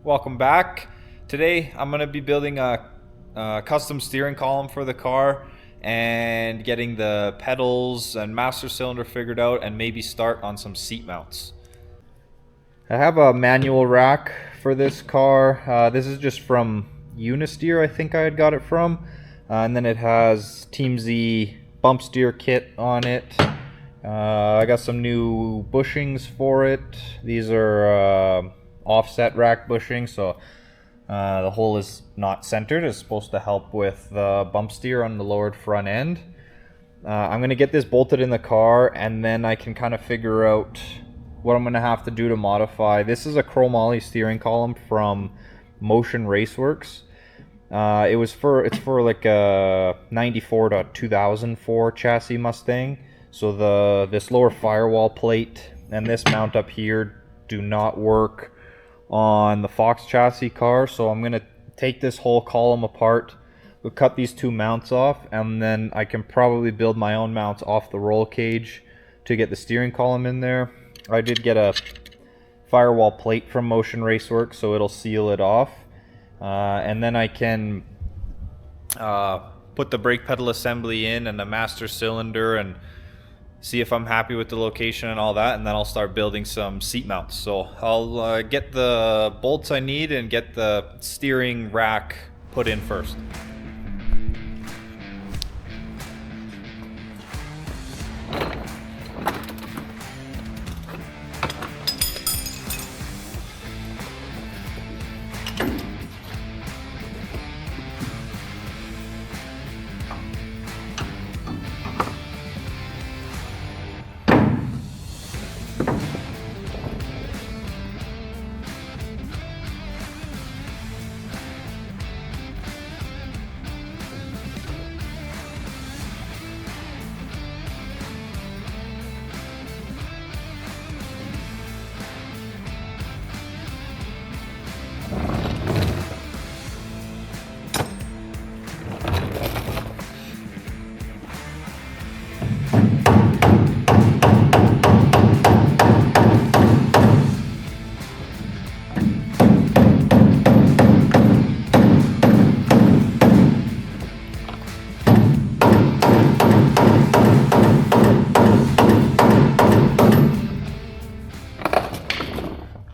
welcome back. Today I'm going to be building a custom steering column for the car and getting the pedals and master cylinder figured out and maybe start on some seat mounts. I have a manual rack for this car. This is just from Unisteer, I think I had got it from. And then it has Team Z bump steer kit on it. I got some new bushings for it. These are offset rack bushings, so the hole is not centered. It's supposed to help with bump steer on the lowered front end. I'm going to get this bolted in the car, and then I can kind of figure out what I'm going to have to do to modify. This is a chromoly steering column from Motion Raceworks. It's for like a 94 to 2004 chassis Mustang. So this lower firewall plate and this mount up here do not work on the Fox chassis car. So I'm going to take this whole column apart. We'll cut these two mounts off, and then I can probably build my own mounts off the roll cage to get the steering column in there. I did get a firewall plate from Motion Raceworks, so it'll seal it off. And then I can put the brake pedal assembly in and the master cylinder and see if I'm happy with the location and all that, and then I'll start building some seat mounts. So I'll get the bolts I need and get the steering rack put in first.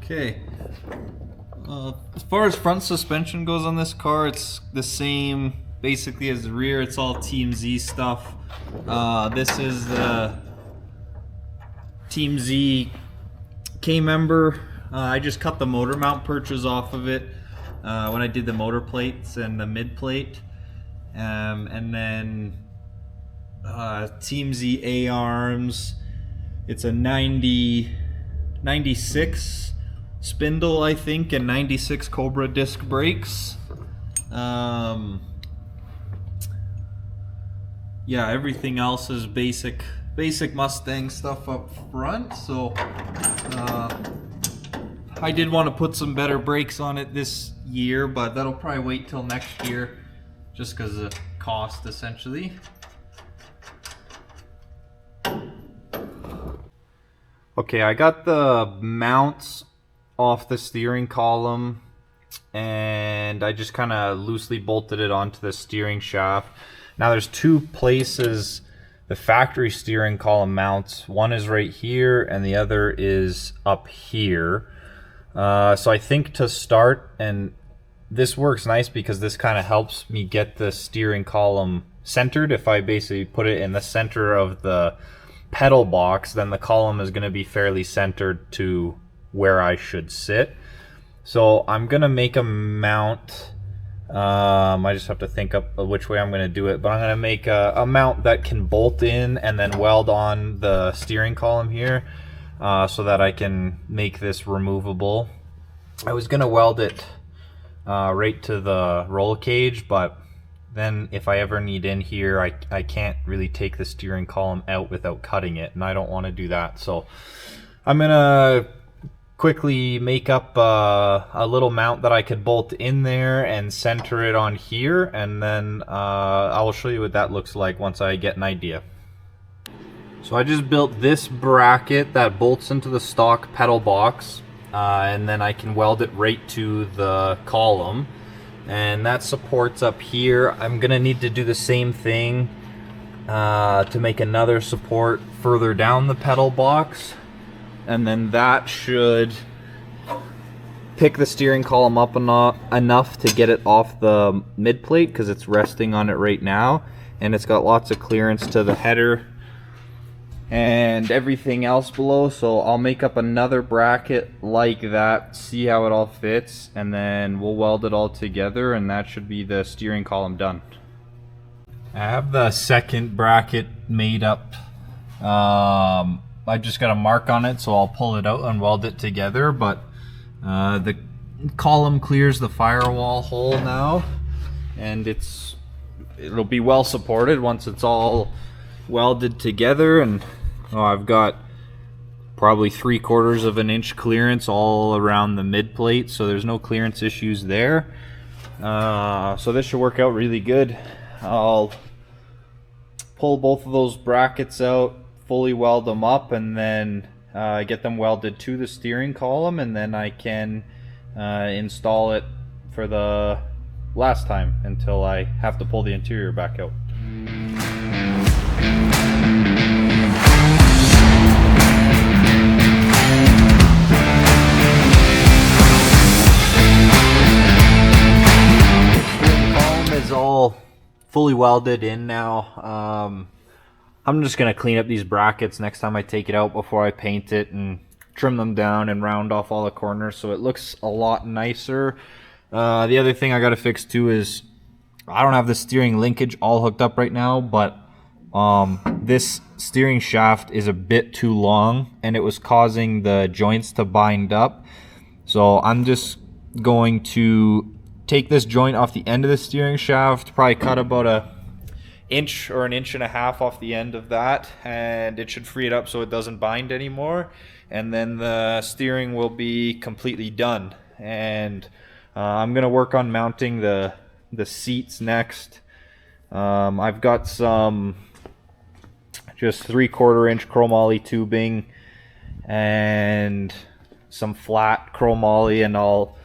Okay, as far as front suspension goes on this car, it's the same basically as the rear. It's all Team Z stuff. This is the Team Z K-member. I just cut the motor mount perches off of it when I did the motor plates and the mid plate. And then Team Z A-arms. It's a 96 spindle, I think, and 96 Cobra disc brakes. Yeah, everything else is basic Mustang stuff up front. So I did want to put some better brakes on it this year, but that'll probably wait till next year just because of cost, essentially. Okay, I got the mounts off the steering column, and I just kind of loosely bolted it onto the steering shaft. Now there's two places the factory steering column mounts. One is right here and the other is up here. So I think to start, and this works nice because this kind of helps me get the steering column centered. If I basically put it in the center of the pedal box, then the column is going to be fairly centered to where I should sit. So I'm gonna make a mount. I just have to think up which way I'm gonna do it, but I'm gonna make a mount that can bolt in and then weld on the steering column here, so that I can make this removable. I was gonna weld it right to the roll cage, but then if I ever need in here, I can't really take the steering column out without cutting it, and I don't want to do that. So I'm gonna quickly make up a little mount that I could bolt in there and center it on here, and then I will show you what that looks like once I get an idea. So I just built this bracket that bolts into the stock pedal box. and then I can weld it right to the column, and that supports up here. I'm gonna need to do the same thing to make another support further down the pedal box, and then that should pick the steering column up enough to get it off the mid plate, because it's resting on it right now, and it's got lots of clearance to the header and everything else below. So I'll make up another bracket like that, see how it all fits, and then we'll weld it all together, and that should be the steering column done. I have the second bracket made up. I just got a mark on it, so I'll pull it out and weld it together, but the column clears the firewall hole now, and it'll be well supported once it's all welded together. And I've got probably 3/4 of an inch clearance all around the mid plate, so there's no clearance issues there. So this should work out really good. I'll pull both of those brackets out, fully weld them up, and then get them welded to the steering column, and then I can install it for the last time until I have to pull the interior back out. The column is all fully welded in now. I'm just gonna clean up these brackets next time I take it out before I paint it, and trim them down and round off all the corners so it looks a lot nicer. The other thing I gotta fix too is I don't have the steering linkage all hooked up right now, but this steering shaft is a bit too long and it was causing the joints to bind up. So I'm just going to take this joint off the end of the steering shaft, probably cut about an inch or an inch and a half off the end of that, and it should free it up so it doesn't bind anymore, and then the steering will be completely done. And I'm gonna work on mounting the seats next. I've got some just 3/4 inch chromoly tubing and some flat chromoly, and I'll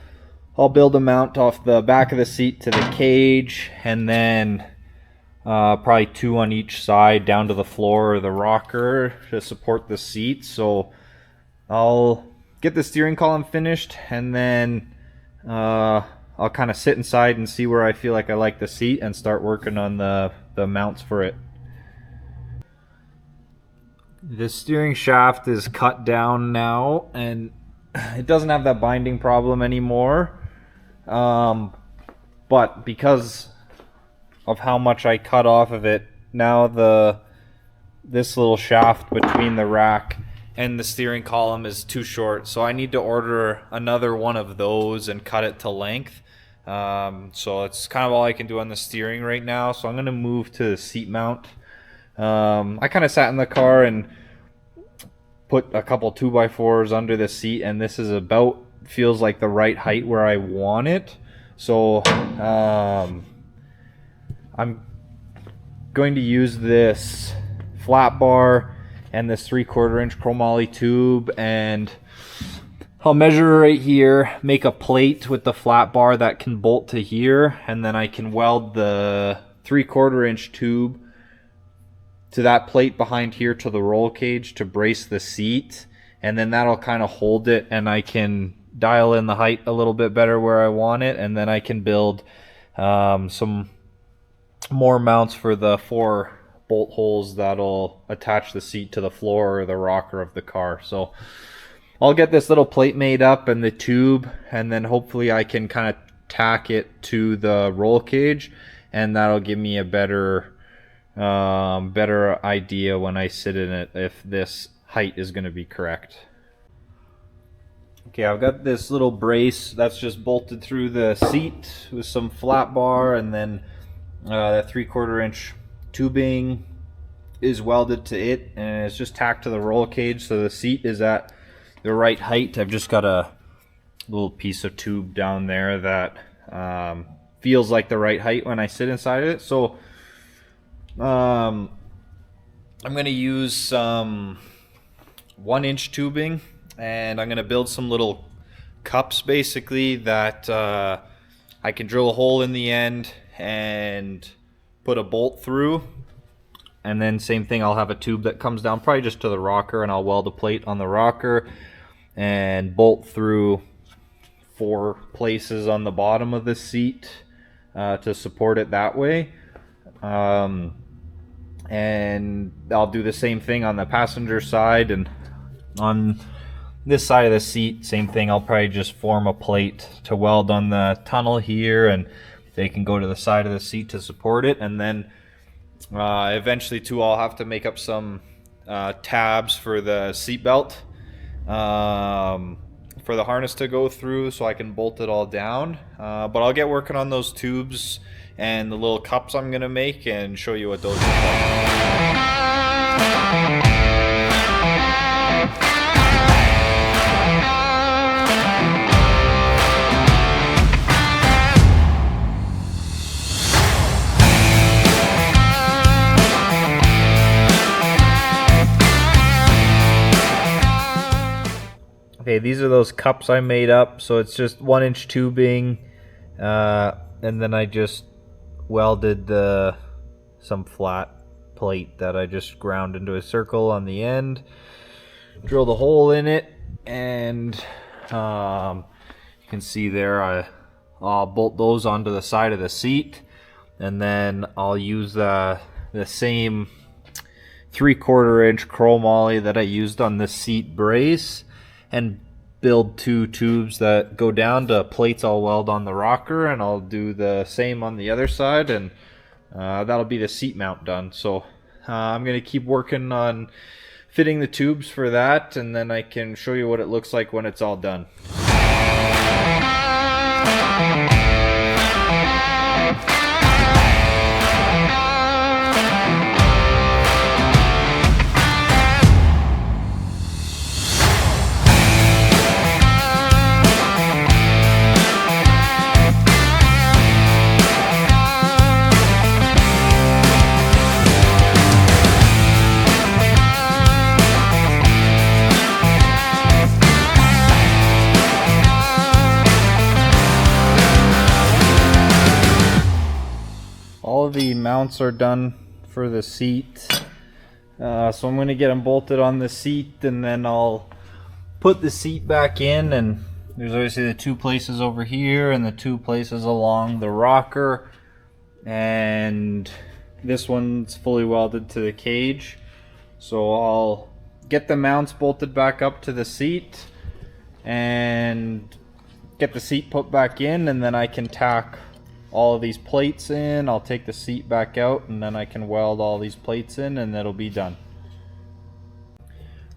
build a mount off the back of the seat to the cage, and then probably 2 on each side down to the floor or the rocker to support the seat. So I'll get the steering column finished, and then I'll kind of sit inside and see where I feel like I like the seat and start working on the mounts for it. The steering shaft is cut down now, and it doesn't have that binding problem anymore. But because of how much I cut off of it, now this little shaft between the rack and the steering column is too short, so I need to order another one of those and cut it to length. So it's kind of all I can do on the steering right now, so I'm going to move to the seat mount. I kind of sat in the car and put a couple 2x4s under the seat, and this is about, feels like the right height where I want it. So I'm going to use this flat bar and this 3/4 inch chromoly tube, and I'll measure right here, make a plate with the flat bar that can bolt to here, and then I can weld the 3/4 inch tube to that plate behind here to the roll cage to brace the seat, and then that'll kind of hold it, and I can dial in the height a little bit better where I want it, and then I can build some more mounts for the 4 bolt holes that'll attach the seat to the floor or the rocker of the car. So I'll get this little plate made up and the tube, and then hopefully I can kind of tack it to the roll cage, and that'll give me a better idea when I sit in it if this height is going to be correct. Okay, I've got this little brace that's just bolted through the seat with some flat bar, and then that 3/4 inch tubing is welded to it, and it's just tacked to the roll cage, so the seat is at the right height. I've just got a little piece of tube down there that feels like the right height when I sit inside of it. So I'm going to use some 1-inch tubing, and I'm going to build some little cups basically that I can drill a hole in the end and put a bolt through. And then same thing, I'll have a tube that comes down probably just to the rocker, and I'll weld a plate on the rocker and bolt through 4 places on the bottom of the seat to support it that way. And I'll do the same thing on the passenger side, and on this side of the seat, same thing. I'll probably just form a plate to weld on the tunnel here, and they can go to the side of the seat to support it. And then eventually too, I'll have to make up some tabs for the seat belt for the harness to go through, so I can bolt it all down. But I'll get working on those tubes and the little cups I'm gonna make and show you what those look like. Okay, these are those cups I made up. So it's just 1-inch tubing, and then I just welded some flat plate that I just ground into a circle on the end, drilled a hole in it, and you can see there I'll bolt those onto the side of the seat, and then I'll use the same 3/4 inch chromoly that I used on the seat brace and build 2 tubes that go down to plates I'll weld on the rocker, and I'll do the same on the other side, and that'll be the seat mount done. So I'm going to keep working on fitting the tubes for that, and then I can show you what it looks like when it's all done. All of the mounts are done for the seat, so I'm going to get them bolted on the seat, and then I'll put the seat back in. And there's obviously the 2 places over here and the 2 places along the rocker, and this one's fully welded to the cage. So I'll get the mounts bolted back up to the seat and get the seat put back in, and then I can tack all of these plates in. I'll take the seat back out, and then I can weld all these plates in, and it'll be done.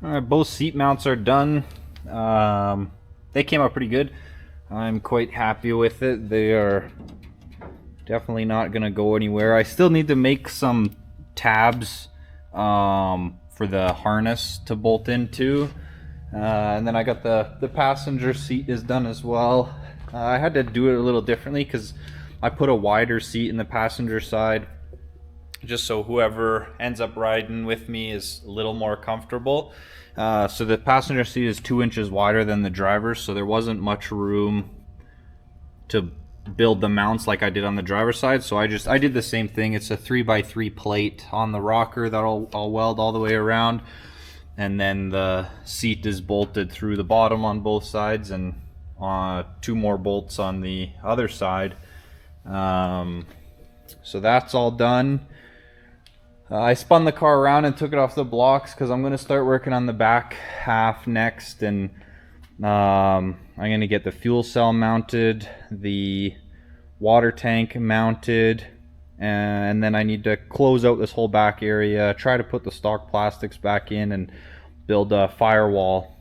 Alright, both seat mounts are done. They came out pretty good. I'm quite happy with it. They are definitely not gonna go anywhere. I still need to make some tabs for the harness to bolt into, and then I got the passenger seat is done as well. I had to do it a little differently because I put a wider seat in the passenger side just so whoever ends up riding with me is a little more comfortable. So the passenger seat is 2 inches wider than the driver's, so there wasn't much room to build the mounts like I did on the driver's side. So I did the same thing. It's a 3x3 plate on the rocker that I'll weld all the way around, and then the seat is bolted through the bottom on both sides, and 2 more bolts on the other side. So that's all done. I spun the car around and took it off the blocks because I'm going to start working on the back half next, and I'm going to get the fuel cell mounted, the water tank mounted, and then I need to close out this whole back area, try to put the stock plastics back in, and build a firewall.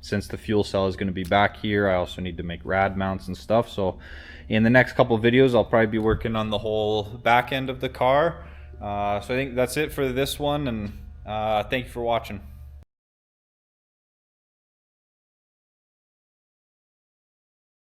Since the fuel cell is going to be back here, I also need to make rad mounts and stuff. So in the next couple of videos, I'll probably be working on the whole back end of the car. So I think that's it for this one, and thank you for watching.